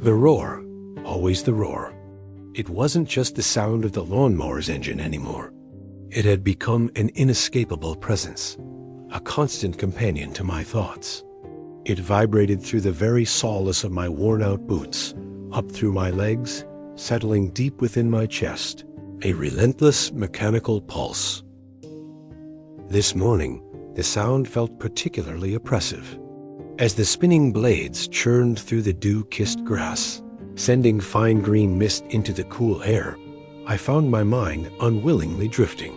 The roar, always the roar. It wasn't just the sound of the lawnmower's engine anymore. It had become an inescapable presence, a constant companion to my thoughts. It vibrated through the very solace of my worn-out boots, up through my legs, settling deep within my chest, a relentless mechanical pulse. This morning, the sound felt particularly oppressive. As the spinning blades churned through the dew-kissed grass, sending fine green mist into the cool air, I found my mind unwillingly drifting.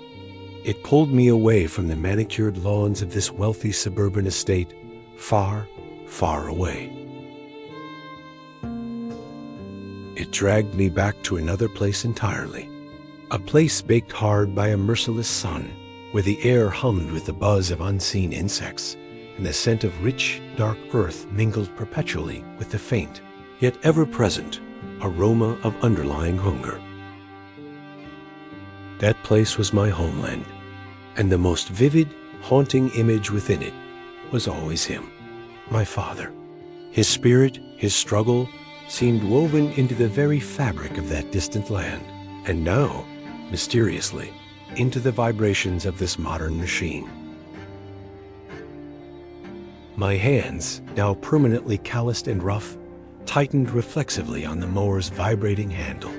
It pulled me away from the manicured lawns of this wealthy suburban estate, far, far away. It dragged me back to another place entirely, a place baked hard by a merciless sun, where the air hummed with the buzz of unseen insects, and the scent of rich, dark earth mingled perpetually with the faint, yet ever-present, aroma of underlying hunger. That place was my homeland, and the most vivid, haunting image within it was always him, my father. His spirit, his struggle, seemed woven into the very fabric of that distant land, and now, mysteriously, into the vibrations of this modern machine. My hands, now permanently calloused and rough, tightened reflexively on the mower's vibrating handle.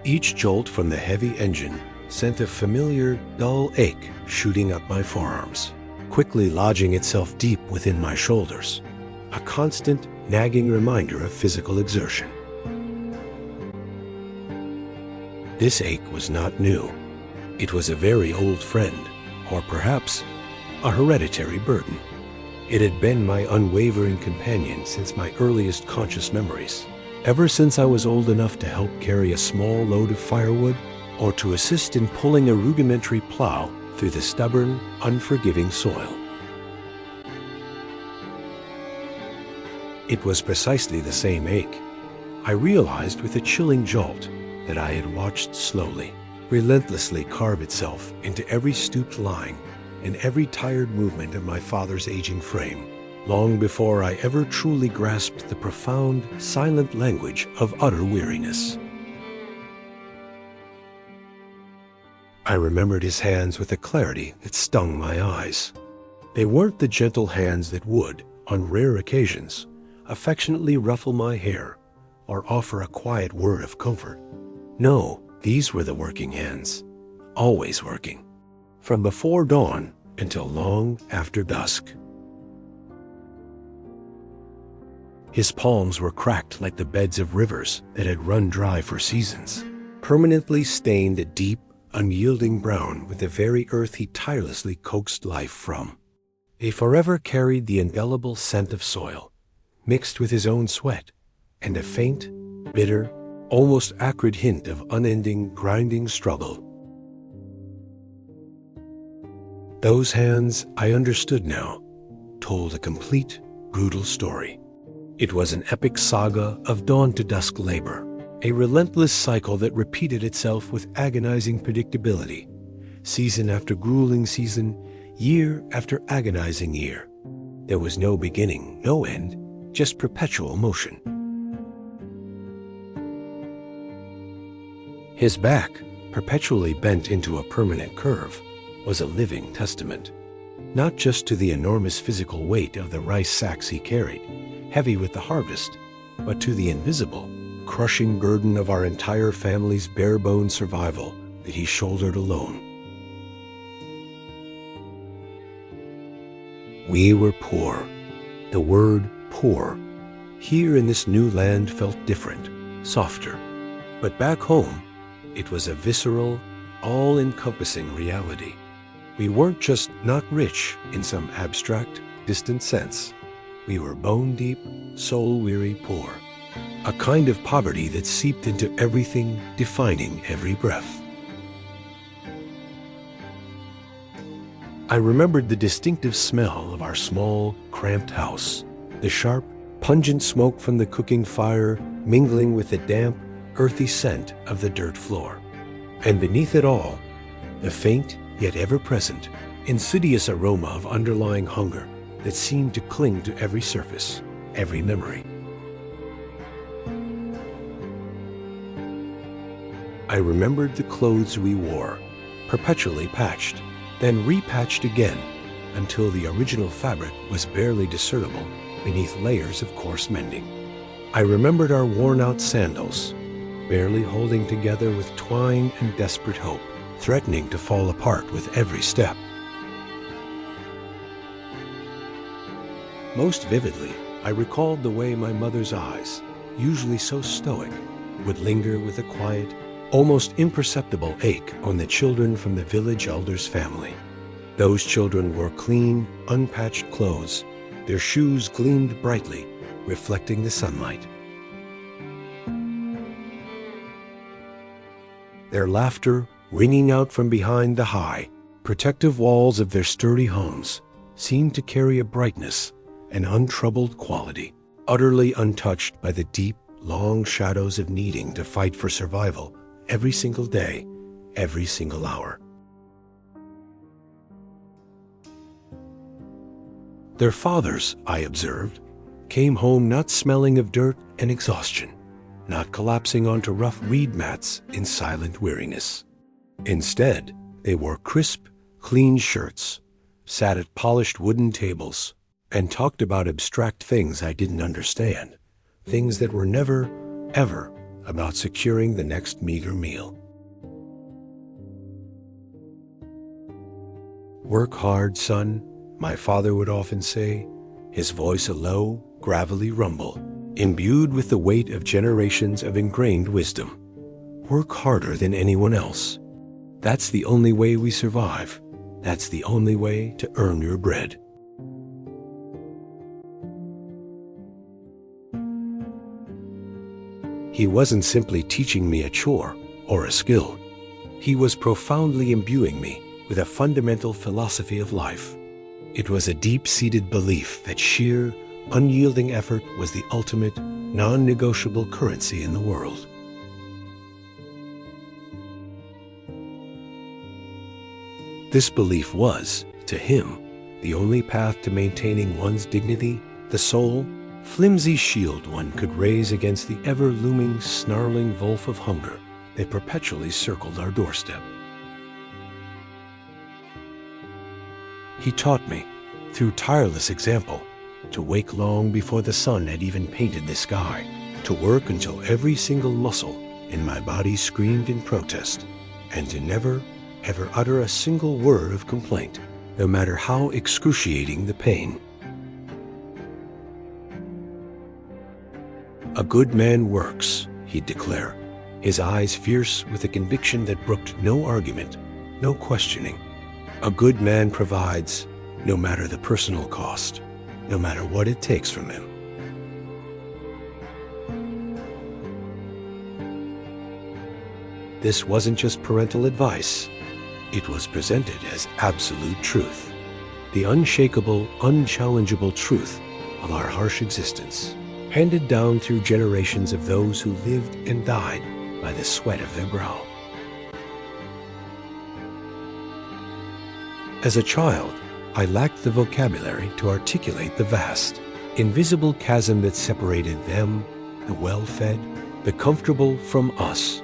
Each jolt from the heavy engine sent a familiar, dull ache shooting up my forearms, quickly lodging itself deep within my shoulders, a constant, nagging reminder of physical exertion. This ache was not new. It was a very old friend, or perhaps a hereditary burden. It had been my unwavering companion since my earliest conscious memories, ever since I was old enough to help carry a small load of firewood or to assist in pulling a rudimentary plow through the stubborn, unforgiving soil. It was precisely the same ache. I realized with a chilling jolt that I had watched slowly, relentlessly carve itself into every stooped line and every tired movement of my father's aging frame, long before I ever truly grasped the profound, silent language of utter weariness. I remembered his hands with a clarity that stung my eyes. They weren't the gentle hands that would, on rare occasions, affectionately ruffle my hair or offer a quiet word of comfort. No, these were the working hands, always working, from before dawn until long after dusk. His palms were cracked like the beds of rivers that had run dry for seasons, permanently stained a deep, unyielding brown with the very earth he tirelessly coaxed life from. He forever carried the indelible scent of soil, mixed with his own sweat, and a faint, bitter, almost acrid hint of unending, grinding struggle. Those hands, I understood now, told a complete, brutal story. It was an epic saga of dawn to dusk labor, a relentless cycle that repeated itself with agonizing predictability, season after grueling season, year after agonizing year. There was no beginning, no end, just perpetual motion. His back, perpetually bent into a permanent curve, was a living testament, not just to the enormous physical weight of the rice sacks he carried, heavy with the harvest, but to the invisible, crushing burden of our entire family's bare-bones survival that he shouldered alone. We were poor. The word poor here in this new land felt different, softer. But back home, it was a visceral, all-encompassing reality. We weren't just not rich in some abstract, distant sense. We were bone-deep, soul-weary poor. A kind of poverty that seeped into everything, defining every breath. I remembered the distinctive smell of our small, cramped house, the sharp, pungent smoke from the cooking fire mingling with the damp, earthy scent of the dirt floor. And beneath it all, the faint, yet ever-present, insidious aroma of underlying hunger that seemed to cling to every surface, every memory. I remembered the clothes we wore, perpetually patched, then repatched again, until the original fabric was barely discernible beneath layers of coarse mending. I remembered our worn-out sandals, barely holding together with twine and desperate hope, threatening to fall apart with every step. Most vividly, I recalled the way my mother's eyes, usually so stoic, would linger with a quiet, almost imperceptible ache on the children from the village elder's family. Those children wore clean, unpatched clothes. Their shoes gleamed brightly, reflecting the sunlight. Their laughter, ringing out from behind the high, protective walls of their sturdy homes, seemed to carry a brightness, an untroubled quality, utterly untouched by the deep, long shadows of needing to fight for survival every single day, every single hour. Their fathers, I observed, came home not smelling of dirt and exhaustion, not collapsing onto rough reed mats in silent weariness. Instead, they wore crisp, clean shirts, sat at polished wooden tables, and talked about abstract things I didn't understand, things that were never, ever about securing the next meager meal. "Work hard, son," my father would often say, his voice a low, gravelly rumble, imbued with the weight of generations of ingrained wisdom. "Work harder than anyone else. That's the only way we survive. That's the only way to earn your bread." He wasn't simply teaching me a chore or a skill. He was profoundly imbuing me with a fundamental philosophy of life. It was a deep-seated belief that sheer, unyielding effort was the ultimate, non-negotiable currency in the world. This belief was, to him, the only path to maintaining one's dignity, the sole, flimsy shield one could raise against the ever-looming, snarling wolf of hunger that perpetually circled our doorstep. He taught me, through tireless example, to wake long before the sun had even painted the sky, to work until every single muscle in my body screamed in protest, and to never, ever utter a single word of complaint, no matter how excruciating the pain. "A good man works," he'd declare, his eyes fierce with a conviction that brooked no argument, no questioning. "A good man provides, no matter the personal cost, no matter what it takes from him." This wasn't just parental advice. It was presented as absolute truth, the unshakable, unchallengeable truth of our harsh existence, handed down through generations of those who lived and died by the sweat of their brow. As a child, I lacked the vocabulary to articulate the vast, invisible chasm that separated them, the well-fed, the comfortable, from us,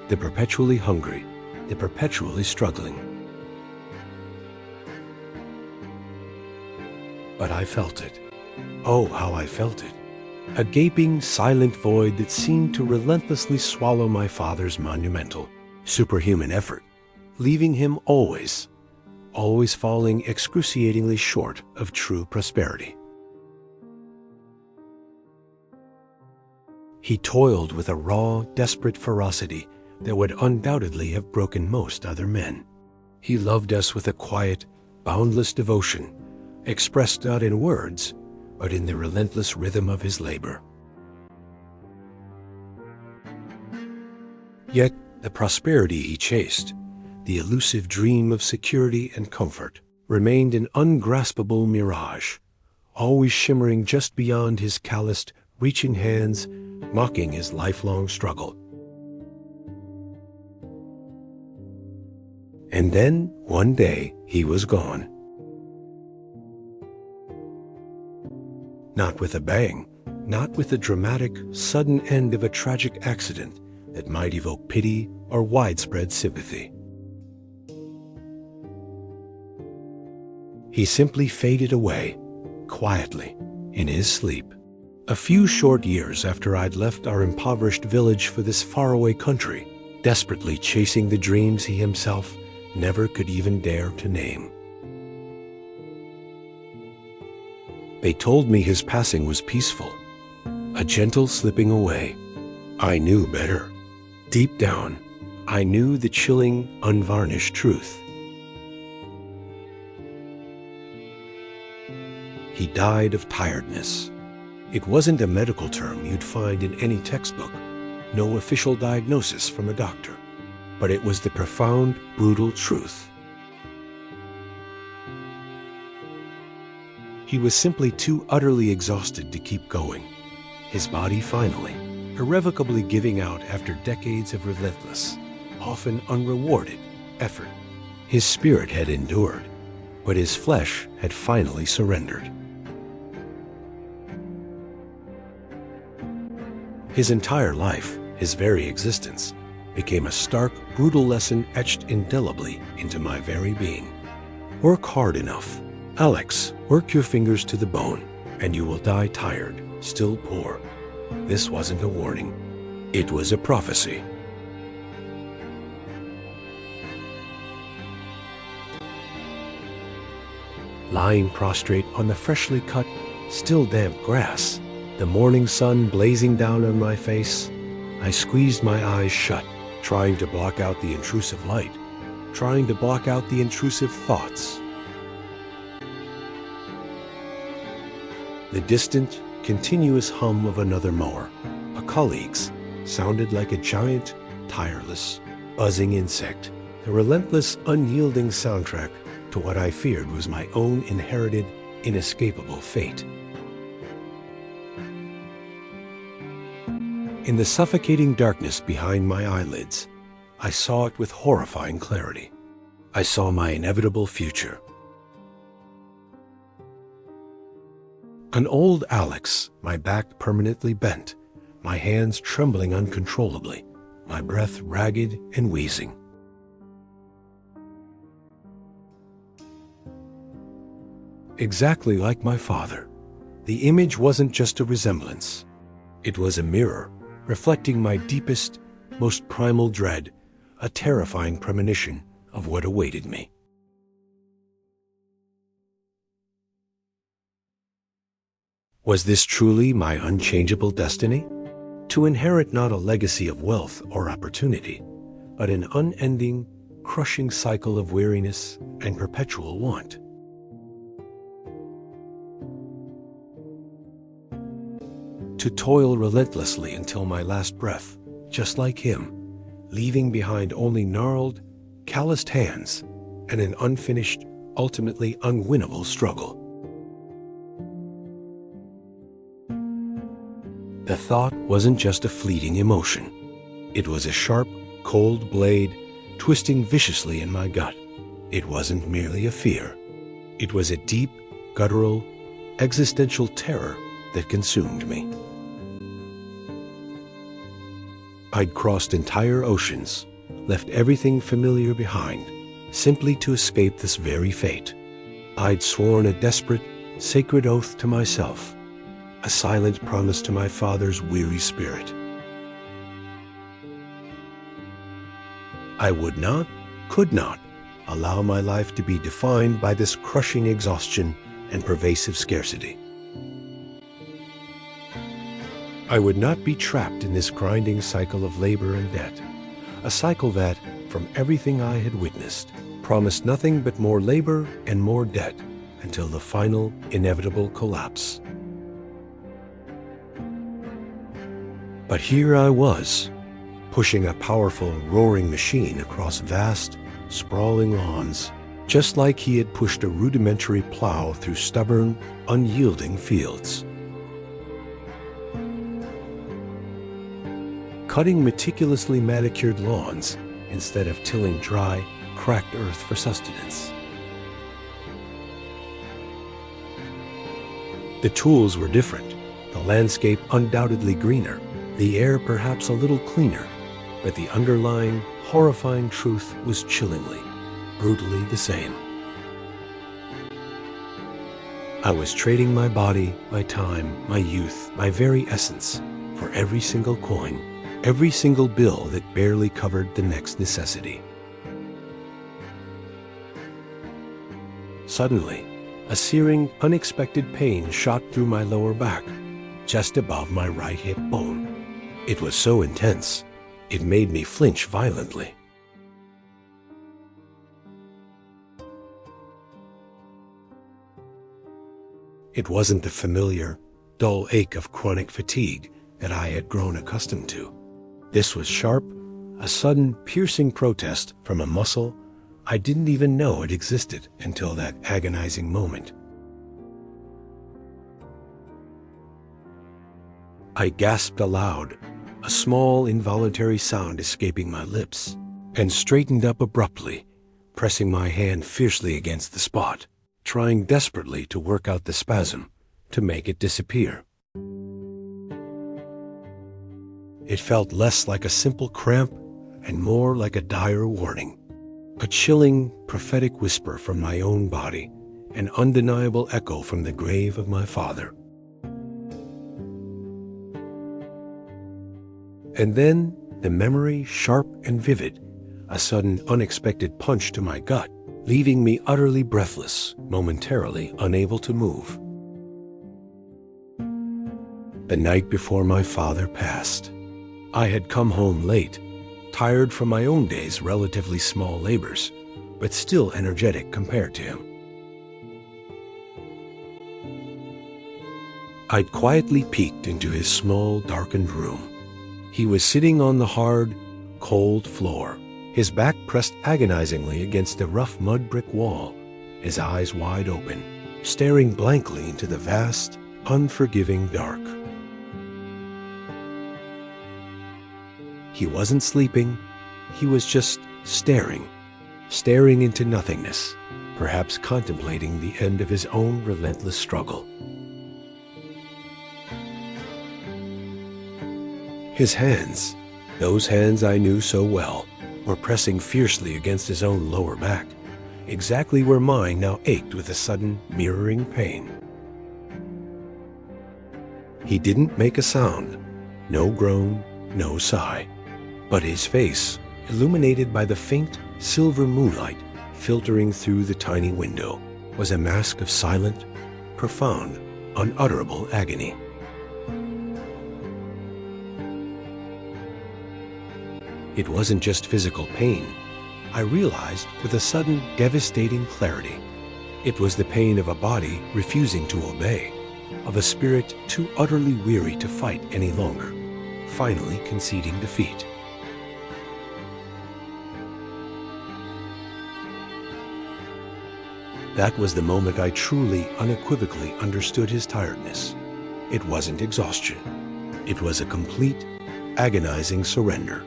the perpetually hungry, the perpetually struggling. But I felt it. Oh, how I felt it. A gaping, silent void that seemed to relentlessly swallow my father's monumental, superhuman effort, leaving him always falling excruciatingly short of true prosperity. He toiled with a raw, desperate ferocity that would undoubtedly have broken most other men. He loved us with a quiet, boundless devotion, expressed not in words, but in the relentless rhythm of his labor. Yet the prosperity he chased, the elusive dream of security and comfort, remained an ungraspable mirage, always shimmering just beyond his calloused, reaching hands, mocking his lifelong struggle. And then, one day, he was gone. Not with a bang, not with the dramatic, sudden end of a tragic accident, that might evoke pity or widespread sympathy. He simply faded away, quietly, in his sleep. A few short years after I'd left our impoverished village for this faraway country, desperately chasing the dreams he himself never could even dare to name. They told me his passing was peaceful, a gentle slipping away. I knew better. Deep down, I knew the chilling, unvarnished truth. He died of tiredness. It wasn't a medical term you'd find in any textbook, no official diagnosis from a doctor, but it was the profound, brutal truth. He was simply too utterly exhausted to keep going, his body finally, irrevocably giving out after decades of relentless, often unrewarded, effort. His spirit had endured, but his flesh had finally surrendered. His entire life, his very existence, became a stark, brutal lesson etched indelibly into my very being. Work hard enough. Alex, work your fingers to the bone, and you will die tired, still poor. This wasn't a warning. It was a prophecy. Lying prostrate on the freshly cut, still damp grass, the morning sun blazing down on my face, I squeezed my eyes shut, trying to block out the intrusive light, trying to block out the intrusive thoughts. The distant, continuous hum of another mower, a colleague's, sounded like a giant, tireless, buzzing insect, the relentless, unyielding soundtrack to what I feared was my own inherited, inescapable fate. In the suffocating darkness behind my eyelids, I saw it with horrifying clarity. I saw my inevitable future. An old Alex, my back permanently bent, my hands trembling uncontrollably, my breath ragged and wheezing. Exactly like my father, the image wasn't just a resemblance. It was a mirror, reflecting my deepest, most primal dread, a terrifying premonition of what awaited me. Was this truly my unchangeable destiny? To inherit not a legacy of wealth or opportunity, but an unending, crushing cycle of weariness and perpetual want. To toil relentlessly until my last breath, just like him, leaving behind only gnarled, calloused hands and an unfinished, ultimately unwinnable struggle. The thought wasn't just a fleeting emotion. It was a sharp, cold blade twisting viciously in my gut. It wasn't merely a fear. It was a deep, guttural, existential terror that consumed me. I'd crossed entire oceans, left everything familiar behind, simply to escape this very fate. I'd sworn a desperate, sacred oath to myself, a silent promise to my father's weary spirit. I would not, could not, allow my life to be defined by this crushing exhaustion and pervasive scarcity. I would not be trapped in this grinding cycle of labor and debt, a cycle that, from everything I had witnessed, promised nothing but more labor and more debt until the final, inevitable collapse. But here I was, pushing a powerful, roaring machine across vast, sprawling lawns, just like he had pushed a rudimentary plow through stubborn, unyielding fields. Cutting meticulously manicured lawns instead of tilling dry, cracked earth for sustenance. The tools were different, the landscape undoubtedly greener, the air perhaps a little cleaner, but the underlying, horrifying truth was chillingly, brutally the same. I was trading my body, my time, my youth, my very essence, for every single coin, every single bill that barely covered the next necessity. Suddenly, a searing, unexpected pain shot through my lower back, just above my right hip bone. It was so intense, it made me flinch violently. It wasn't the familiar, dull ache of chronic fatigue that I had grown accustomed to. This was sharp, a sudden, piercing protest from a muscle I didn't even know it existed until that agonizing moment. I gasped aloud, a small, involuntary sound escaping my lips, and straightened up abruptly, pressing my hand fiercely against the spot, trying desperately to work out the spasm, to make it disappear. It felt less like a simple cramp and more like a dire warning, a chilling, prophetic whisper from my own body, an undeniable echo from the grave of my father. And then, the memory, sharp and vivid, a sudden unexpected punch to my gut, leaving me utterly breathless, momentarily unable to move. The night before my father passed, I had come home late, tired from my own day's relatively small labors, but still energetic compared to him. I'd quietly peeked into his small, darkened room. He was sitting on the hard, cold floor, his back pressed agonizingly against a rough mud brick wall, his eyes wide open, staring blankly into the vast, unforgiving dark. He wasn't sleeping, he was just staring into nothingness, perhaps contemplating the end of his own relentless struggle. His hands, those hands I knew so well, were pressing fiercely against his own lower back, exactly where mine now ached with a sudden, mirroring pain. He didn't make a sound, no groan, no sigh, but his face, illuminated by the faint, silver moonlight filtering through the tiny window, was a mask of silent, profound, unutterable agony. It wasn't just physical pain. I realized with a sudden, devastating clarity. It was the pain of a body refusing to obey, of a spirit too utterly weary to fight any longer, finally conceding defeat. That was the moment I truly, unequivocally understood his tiredness. It wasn't exhaustion. It was a complete, agonizing surrender.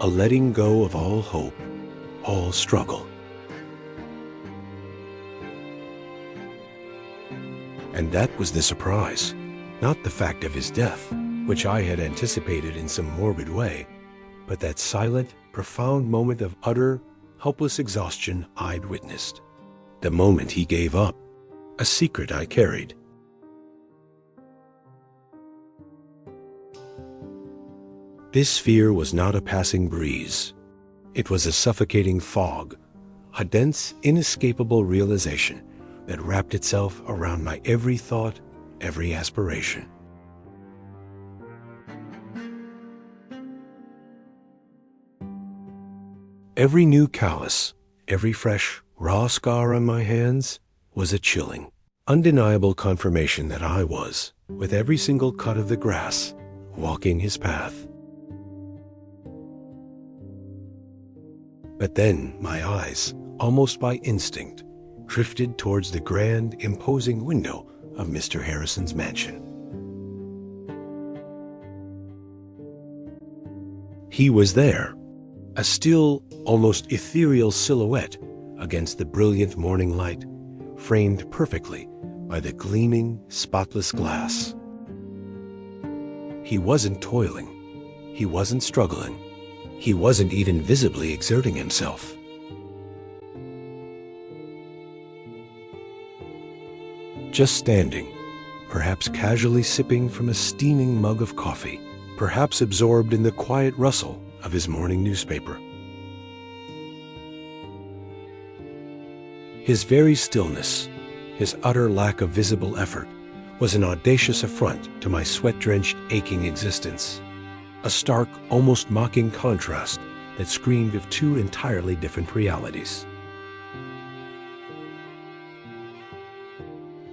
A letting go of all hope, all struggle. And that was the surprise, not the fact of his death, which I had anticipated in some morbid way, but that silent, profound moment of utter, helpless exhaustion I'd witnessed. The moment he gave up, a secret I carried. This fear was not a passing breeze. It was a suffocating fog, a dense, inescapable realization that wrapped itself around my every thought, every aspiration. Every new callus, every fresh, raw scar on my hands was a chilling, undeniable confirmation that I was, with every single cut of the grass, walking his path. But then my eyes, almost by instinct, drifted towards the grand, imposing window of Mr. Harrison's mansion. He was there, a still, almost ethereal silhouette against the brilliant morning light, framed perfectly by the gleaming, spotless glass. He wasn't toiling. He wasn't struggling. He wasn't even visibly exerting himself. Just standing, perhaps casually sipping from a steaming mug of coffee, perhaps absorbed in the quiet rustle of his morning newspaper. His very stillness, his utter lack of visible effort, was an audacious affront to my sweat-drenched, aching existence. A stark, almost mocking contrast that screamed of two entirely different realities.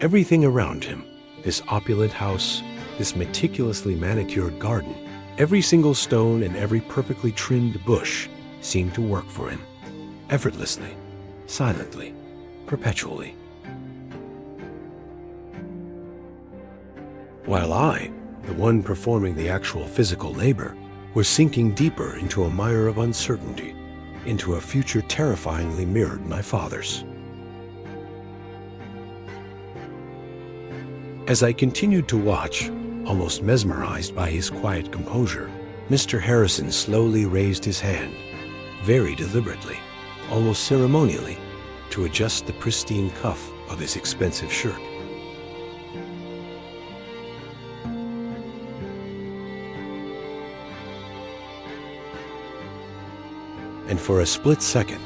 Everything around him, this opulent house, this meticulously manicured garden, every single stone and every perfectly trimmed bush seemed to work for him, effortlessly, silently, perpetually. While I, the one performing the actual physical labor, was sinking deeper into a mire of uncertainty, into a future terrifyingly mirrored my father's. As I continued to watch, almost mesmerized by his quiet composure, Mr. Harrison slowly raised his hand, very deliberately, almost ceremonially, to adjust the pristine cuff of his expensive shirt. And for a split second,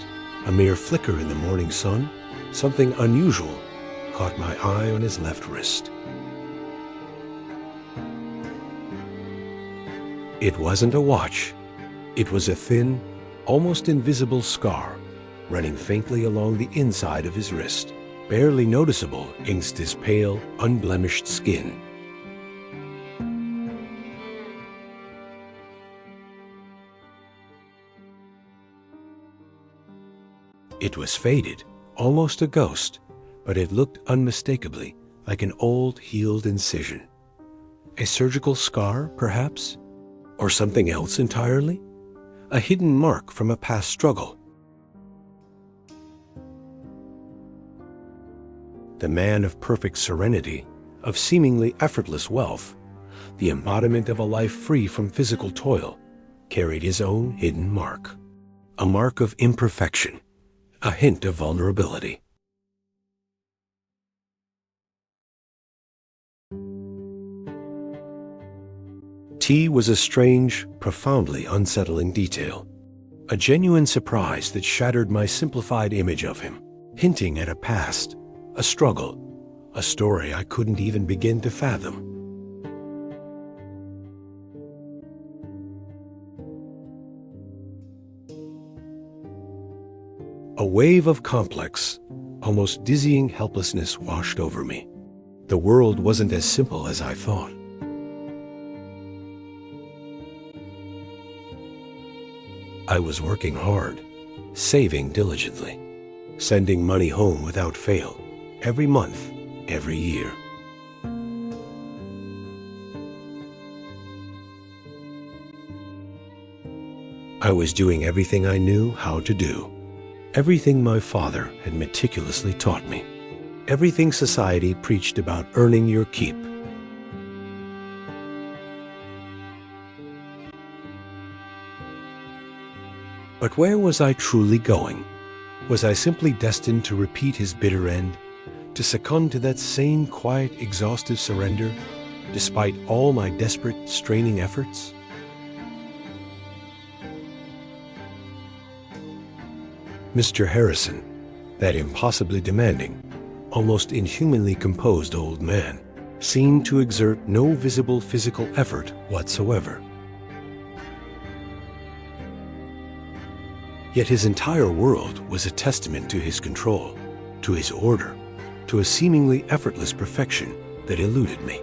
a mere flicker in the morning sun, something unusual caught my eye on his left wrist. It wasn't a watch. It was a thin, almost invisible scar running faintly along the inside of his wrist, barely noticeable against his pale, unblemished skin. It was faded, almost a ghost, but it looked unmistakably like an old, healed incision. A surgical scar, perhaps? Or something else entirely? A hidden mark from a past struggle. The man of perfect serenity, of seemingly effortless wealth, the embodiment of a life free from physical toil, carried his own hidden mark. A mark of imperfection, a hint of vulnerability. T was a strange, profoundly unsettling detail. A genuine surprise that shattered my simplified image of him, hinting at a past, a struggle, a story I couldn't even begin to fathom. A wave of complex, almost dizzying helplessness washed over me. The world wasn't as simple as I thought. I was working hard, saving diligently, sending money home without fail, every month, every year. I was doing everything I knew how to do, everything my father had meticulously taught me, everything society preached about earning your keep. But where was I truly going? Was I simply destined to repeat his bitter end, to succumb to that same quiet, exhaustive surrender, despite all my desperate, straining efforts? Mr. Harrison, that impossibly demanding, almost inhumanly composed old man, seemed to exert no visible physical effort whatsoever. Yet his entire world was a testament to his control, to his order, to a seemingly effortless perfection that eluded me.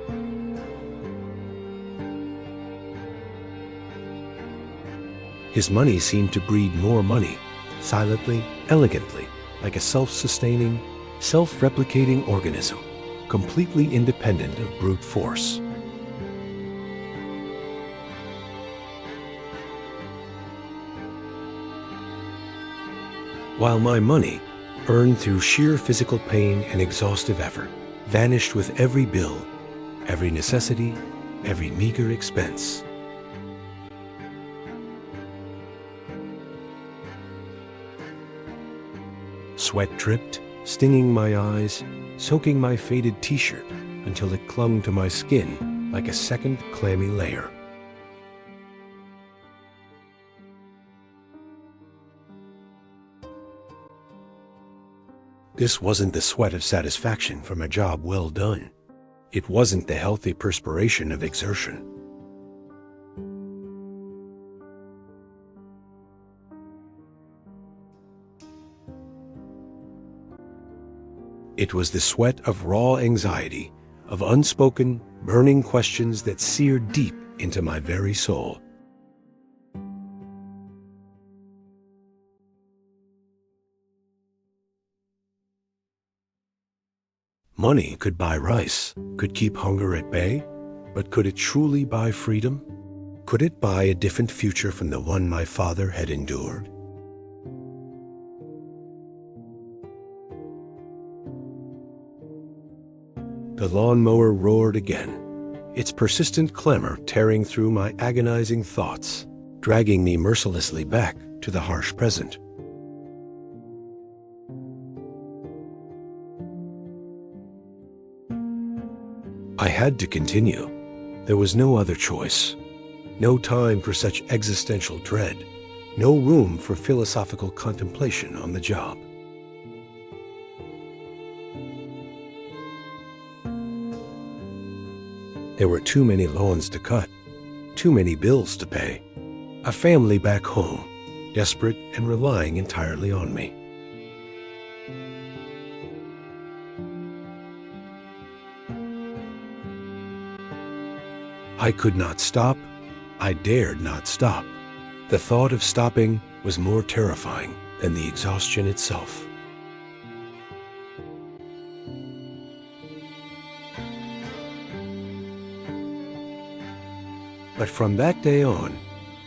His money seemed to breed more money, silently, elegantly, like a self-sustaining, self-replicating organism, completely independent of brute force. While my money, earned through sheer physical pain and exhaustive effort, vanished with every bill, every necessity, every meager expense. Sweat dripped, stinging my eyes, soaking my faded t-shirt until it clung to my skin like a second clammy layer. This wasn't the sweat of satisfaction from a job well done. It wasn't the healthy perspiration of exertion. It was the sweat of raw anxiety, of unspoken, burning questions that seared deep into my very soul. Money could buy rice, could keep hunger at bay, but could it truly buy freedom? Could it buy a different future from the one my father had endured? The lawnmower roared again, its persistent clamor tearing through my agonizing thoughts, dragging me mercilessly back to the harsh present. I had to continue. There was no other choice. No time for such existential dread. No room for philosophical contemplation on the job. There were too many lawns to cut, too many bills to pay, a family back home, desperate and relying entirely on me. I could not stop. I dared not stop. The thought of stopping was more terrifying than the exhaustion itself. But from that day on,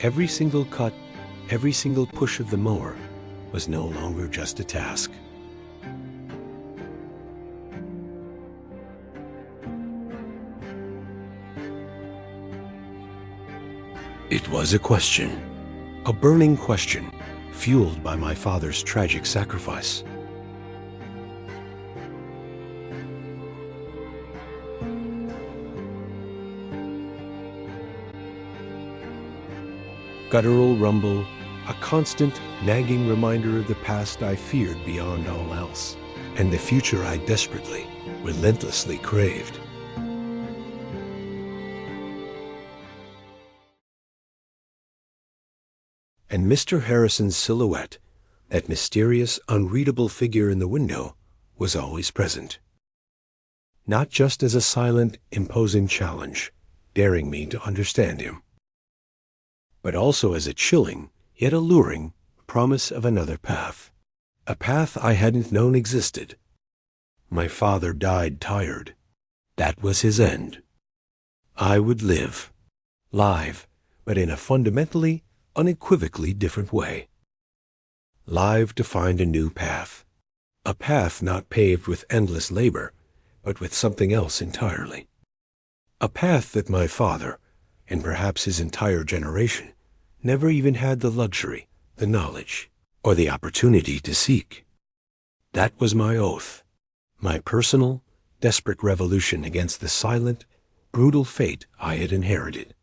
every single cut, every single push of the mower was no longer just a task. It was a question, a burning question, fueled by my father's tragic sacrifice. Guttural rumble, a constant, nagging reminder of the past I feared beyond all else, and the future I desperately, relentlessly craved. And Mr. Harrison's silhouette, that mysterious, unreadable figure in the window, was always present. Not just as a silent, imposing challenge, daring me to understand him, but also as a chilling, yet alluring, promise of another path. A path I hadn't known existed. My father died tired. That was his end. I would live. Live, but in a fundamentally, unequivocally different way. Live to find a new path. A path not paved with endless labor, but with something else entirely. A path that my father, and perhaps his entire generation, never even had the luxury, the knowledge, or the opportunity to seek. That was my oath, my personal, desperate revolution against the silent, brutal fate I had inherited.